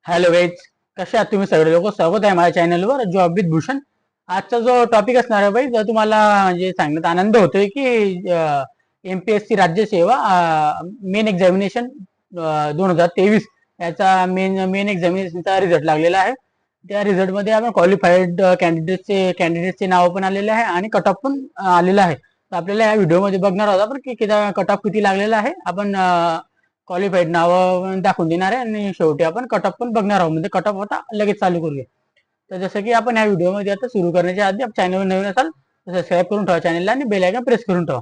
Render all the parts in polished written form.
Hello guys, कसे आहात तुम्ही सगळे लोक? स्वागत आहे माझ्या चॅनलवर जॉब विथ भूषण. आजचा जो टॉपिक असणार आहे बाई, जर तुम्हाला म्हणजे सांगण्यात आनंद होतोय की एमपीएससी राज्य सेवा मेन एक्झामिनेशन 2023 याचा मेन एक्झामिनेशनचा रिझल्ट लागलेला आहे. त्या रिझल्टमध्ये आपण क्वालिफाईड कॅन्डिडेटचे नाव पण आलेले आहे आणि कट ऑफ पण आलेला आहे. तर आपल्याला या व्हिडिओमध्ये बघणार आहोत आपण की कट ऑफ किती लागलेला आहे. आपण क्वालिफाईड नावं दाखवून देणार आहे आणि शेवटी आपण कट ऑफ पण बघणार आहोत. म्हणजे कट ऑफ आता लगेच चालू करूया. तर जसं की आपण या व्हिडिओमध्ये आता सुरू करण्याच्या आधी चॅनलवर नवीन असाल तर सबस्क्राईब करून ठेवा चॅनलला आणि बेल आयकॉन प्रेस करून ठेवा.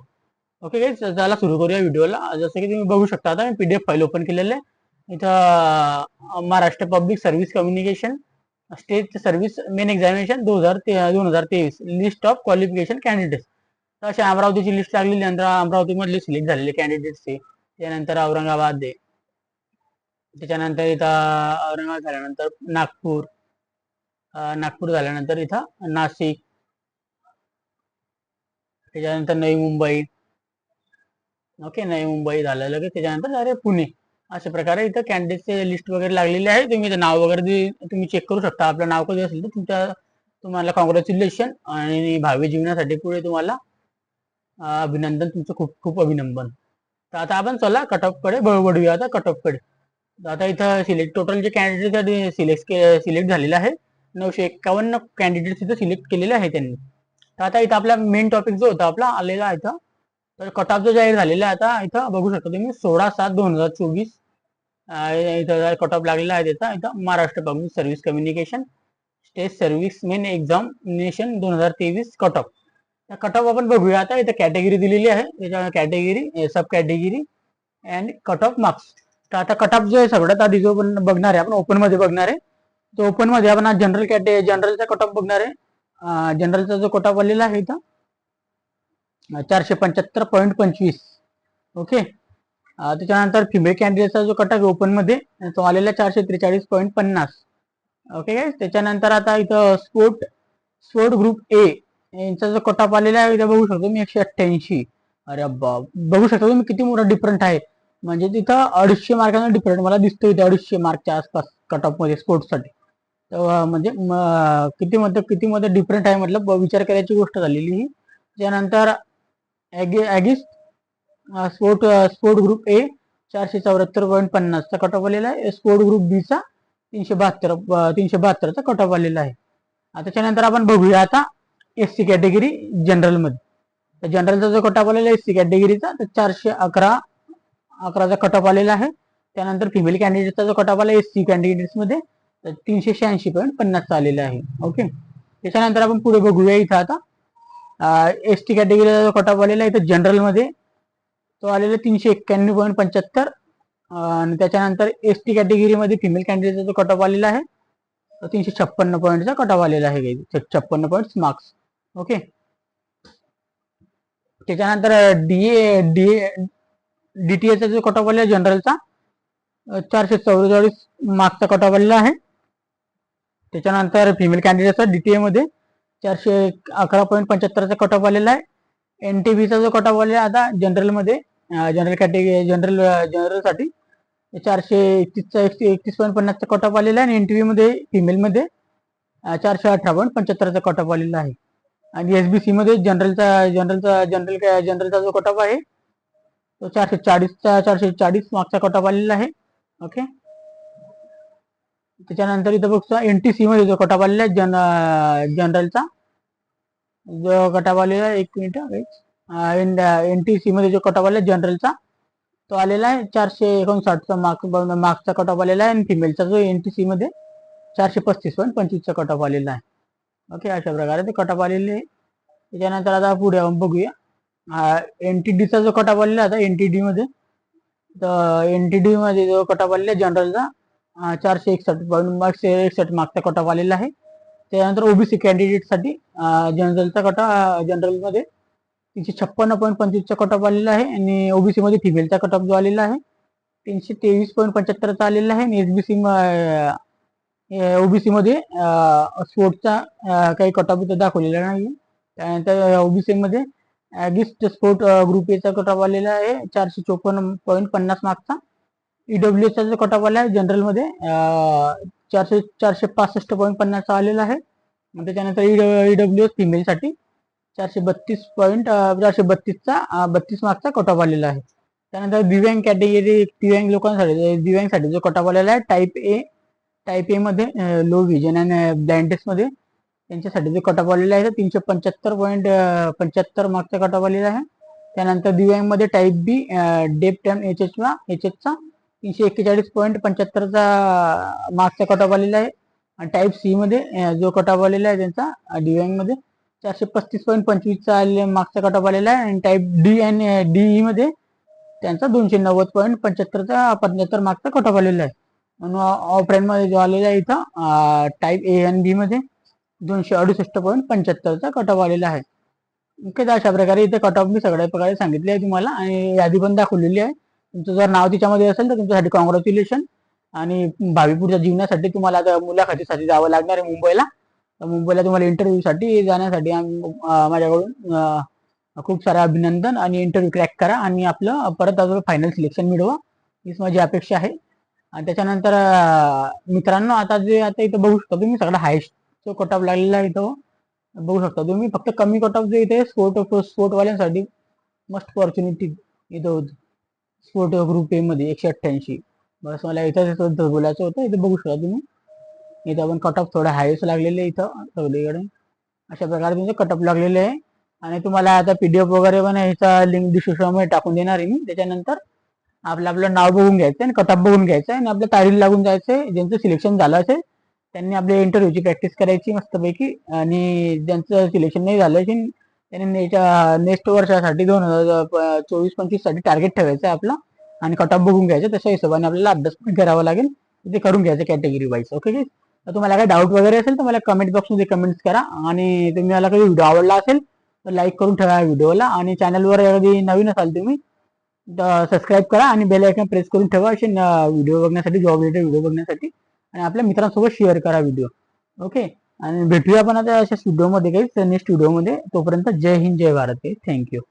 ओके गाईज, चला सुरू करूया व्हिडिओला. जसं की तुम्ही बघू शकता, आता मी पीडीएफ फाईल ओपन केलेलं आहे. इथं Maharashtra public service communication state service main examination 2023 list of qualification candidates. तर अशी अमरावतीची लिस्ट लागलेली, नंतर अमरावतीमधले सिलेक्ट झालेले कॅन्डिडेट्सचे. त्यानंतर औरंगाबाद आहे, त्याच्यानंतर इथं औरंगाबाद झाल्यानंतर नागपूर, नागपूर झाल्यानंतर इथं नाशिक, त्याच्यानंतर नवी मुंबई. ओके, नवी मुंबई झालं लगेच, त्याच्यानंतर अरे पुणे. अशा प्रकारे इथं कॅन्डिडेटचे लिस्ट वगैरे लागलेली आहे. तुम्ही इथं नाव वगैरे तुम्ही चेक करू शकता. आपलं नाव कधी असेल तर तुम्हाला कॉंग्रॅच्युलेशन आणि भावी जीवनासाठी पुढे तुम्हाला अभिनंदन, तुमचं खूप खूप अभिनंदन. तर आता आपण चला कट ऑफ कडे वळूया. आता कट ऑफ कडे आता इथं टोटल जे कॅन्डिडेट सिलेक्ट झालेलं आहे 951 कॅन्डिडेट इथं सिलेक्ट केलेले आहे त्यांनी. तर आता इथं आपला मेन टॉपिक जो होता आपला आलेला आहे इथं, तर कट ऑफ जो जाहीर झालेला आहे आता इथं बघू शकता तुम्ही 16/7/2024 इथं कट ऑफ लागलेला आहे त्याचा. इथं Maharashtra public service communication state service main examination 2023 cut off. Cut off आपण बघूया. आता इथं कॅटेगरी दिलेली आहे, त्याच्या category, sub category and cut off marks. तर आता कट ऑफ जो आहे सगळ्यात आधी जो पण बघणार आहे आपण ओपन मध्ये बघणार आहे. तो ओपन मध्ये आपण आज जनरलचा कट ऑफ बघणार आहे. जनरलचा जो कट ऑफ आलेला आहे इथं 475.25. ओके, त्याच्यानंतर फिमेल कॅन्डिडेटचा जो कट ऑफ ओपन मध्ये तो आलेला 443.50. ओके गाईज, त्याच्यानंतर आता इथं स्पोर्ट ग्रुप ए यांचा जो कट ऑफ आलेला आहे इथं बघू शकतो मी 188. अरे बाप, बघू शकता तुम्ही किती मोठा डिफरंट आहे. म्हणजे तिथं 250 मार्कांचा डिफरंट मला दिसतोय. 250 मार्कच्या आसपास कट ऑफ मध्ये स्पोर्ट्ससाठी. तर म्हणजे किती मध्ये डिफरंट आहे म्हटलं, विचार करायची गोष्ट झालेली ही. त्यानंतर स्पोर्ट ग्रुप ए 474.50 चा कट ऑफ आलेला आहे. स्पोर्ट ग्रुप बी चा 372चा कट ऑफ आलेला आहे. त्याच्यानंतर आपण बघूया आता एससी कॅटेगरी जनरल मध्ये. तर जनरलचा जो कट ऑफ आलेला आहे एससी कॅटेगरीचा तर 411चा कट ऑफ आलेला आहे. त्यानंतर फिमेल कॅन्डिडेटचा जो कट ऑफ आला एससी कॅन्डिडेट्स मध्ये तर 386.50 आलेला आहे. ओके, त्याच्यानंतर आपण पुढे बघूया. इथं आता एसटी कॅटेगरीचा जो कट ऑफ आलेला आहे इथं जनरल मध्ये तो आलेला 391.75. आणि त्याच्यानंतर एसटी कॅटेगरीमध्ये फिमेल कॅन्डिडेटचा जो कट ऑफ आलेला आहे 356 पॉईंटचा कट ऑफ आलेला आहे. 56 पॉईंट मार्क्स. ओके, त्याच्यानंतर डीटीएचा जो कट ऑफ आलेला जनरलचा 444 मार्क्सचा कट ऑफ आलेला आहे. त्याच्यानंतर फिमेल कॅन्डिडेटचा डीटीए मध्ये 411.75चा कट ऑफ आलेला आहे. एनटीबीचा जो कट ऑफ आलेला आता जनरल मध्ये जनरल कॅटेगरी जनरल साठी 431.50चा कट ऑफ आलेला आहे. आणि एनटीबी मध्ये फिमेल मध्ये 418.75चा कट ऑफ आलेला आहे. आणि एसबीसी मध्ये जनरलचा जो कट ऑफ आहे तो 440 मार्क्सचा कट ऑफ आलेला आहे. ओके, त्याच्यानंतर इथं बघतो एनटीसी मध्ये जो कट ऑफ आलेला आहे जनरलचा जो कट ऑफ आलेला आहे, 1 मिनिट, एनटीसी मध्ये जो कट ऑफ आलेला जनरलचा तो आलेला आहे 459चा मार्क्सचा कट ऑफ आलेला आहे. आणि फिमेलचा जो एनटीसी मध्ये 435.25चा कट ऑफ आलेला आहे. ओके, अशा प्रकारे ते कट ऑफ आलेले आहे. त्याच्यानंतर आता पुढे आपण बघूया एनटीडीचा जो कट ऑफ आलेला आता एनटीडी मध्ये. तर एनटीडी मध्ये जो कट ऑफ आलेला जनरलचा 461 मार्क्सचा कट ऑफ आलेला आहे. त्यानंतर ओबीसी कॅन्डिडेटसाठी जनरलचा कट जनरल मध्ये 356.25चा कट ऑफ आलेला आहे. आणि ओबीसी मध्ये फिमेलचा कट ऑफ जो आलेला आहे 323.75चा आलेला आहे. आणि एसबीसी ओबीसी मध्ये स्पोर्टचा काही कट ऑफ इथं दाखवलेला नाही. त्यानंतर ओबीसी मध्ये ॲगिस्ट स्पोर्ट ग्रुप एचा कट ऑफ आलेला आहे 454.50 मार्क्सचा. ईडब्ल्यूएसचा जो कट ऑफ आला आहे जनरल मध्ये 465.50 आलेला आहे. मग त्याच्यानंतर ईडब्ल्यू फिमेलसाठी 432चा 32 मार्क्सचा कट ऑफ आलेला आहे. त्यानंतर दिव्यांग कॅटेगरी, दिव्यांग लोकांसाठी, दिव्यांगसाठी जो कट ऑफ आलेला आहे टाईप ए मध्ये लो व्हिजन आणि ब्लाइंडनेस मध्ये त्यांच्यासाठी जो कट ऑफ आलेला आहे 375.75 मार्क्सचा कट ऑफ आलेला आहे. त्यानंतर दिव्यांग मध्ये टाईप बी डेप्थ एम एच चा 341.75चा मार्क्सचा कट ऑफ आलेला आहे. आणि टाईप सी मध्ये जो कट ऑफ आलेला आहे त्यांचा दिव्यांग मध्ये 435.25चा मार्क्सचा कट ऑफ आलेला आहे. आणि टाईप डी आणि डीई मध्ये त्यांचा 290.75 मार्क्सचा कट ऑफ आलेला आहे. म्हणून ऑफलाईन मध्ये जो आलेला आहे इथं टाईप ए आणि बी मध्ये 268.75चा कट ऑफ आलेला आहे. ओके, तर अशा प्रकारे इथे कट ऑफ मी सगळ्या प्रकारे सांगितले आहे तुम्हाला आणि यादी पण दाखवलेली आहे. तुमचं जर नाव तिच्यामध्ये असेल तर तुमच्यासाठी कॉंग्रॅच्युलेशन. आणि भावी पुढच्या जीवनासाठी तुम्हाला आता मुलाखतीसाठी जावं लागणार आहे मुंबईला. तर मुंबईला तुम्हाला इंटरव्ह्यूसाठी जाण्यासाठी माझ्याकडून खूप सारे अभिनंदन आणि इंटरव्ह्यू क्रॅक करा आणि आपलं परत अजून फायनल सिलेक्शन मिळवा, हीच माझी अपेक्षा आहे. आणि त्याच्यानंतर मित्रांनो, आता इथं बघू शकता तुम्ही सगळं हायस्ट जो कट ऑफ लागलेला आहे इथं बघू शकता तुम्ही. फक्त कमी कट ऑफ जे इथे स्पोर्टवाल्यांसाठी मस्ट ऑपॉर्च्युनिटी इथं होतं. स्पोर्ट ग्रुप ए मध्ये 188. बस मला इथं बोलायचं होतं. इथं बघू शकता तुम्ही, इथं आपण कट ऑफ थोडं हायस्ट लागलेले इथं सगळीकडे. अशा प्रकारे तुमचे कट ऑफ लागलेले आहे. आणि तुम्हाला आता पीडीएफ वगैरे पण ह्याचा लिंक डिस्क्रिप्शनमध्ये टाकून देणार आहे मी. त्याच्यानंतर आपलं नाव बघून घ्यायचं आणि कट ऑफ बघून घ्यायचं आणि आपल्या तारीख लागून जायचंय. ज्यांचं सिलेक्शन झालं असेल त्यांनी आपल्या इंटरव्ह्यूची प्रॅक्टिस करायची मस्तपैकी. आणि ज्यांचं सिलेक्शन नाही झालं असेल त्यांनी नेक्स्ट वर्षासाठी 2024-25 साठी टार्गेट ठेवायचं आहे आपलं आणि कट ऑफ बघून घ्यायचं. तशा हिशोबाने आपल्याला अभ्यास पण करावा लागेल, ते करून घ्यायचं कॅटेगरी वाईज. ओके, तर तुम्हाला काही डाऊट वगैरे असेल तर मला कमेंट बॉक्समध्ये कमेंट्स करा. आणि तुम्हाला काही व्हिडिओ आवडला असेल तर लाईक करून ठेवा व्हिडिओला. आणि चॅनलवर अगदी नवीन असाल तुम्ही सबस्क्राईब करा आणि बेल आयकॉन प्रेस करून ठेवा असे व्हिडिओ बघण्यासाठी, जॉब रिलेटेड व्हिडिओ बघण्यासाठी. आणि आपल्या मित्रांसोबत शेअर करा व्हिडिओ. ओके, आणि भेटूया आपण आता अशाच व्हिडिओमध्ये, काही नेक्स्ट व्हिडिओमध्ये. तोपर्यंत जय हिंद, जय भारत. थँक्यू.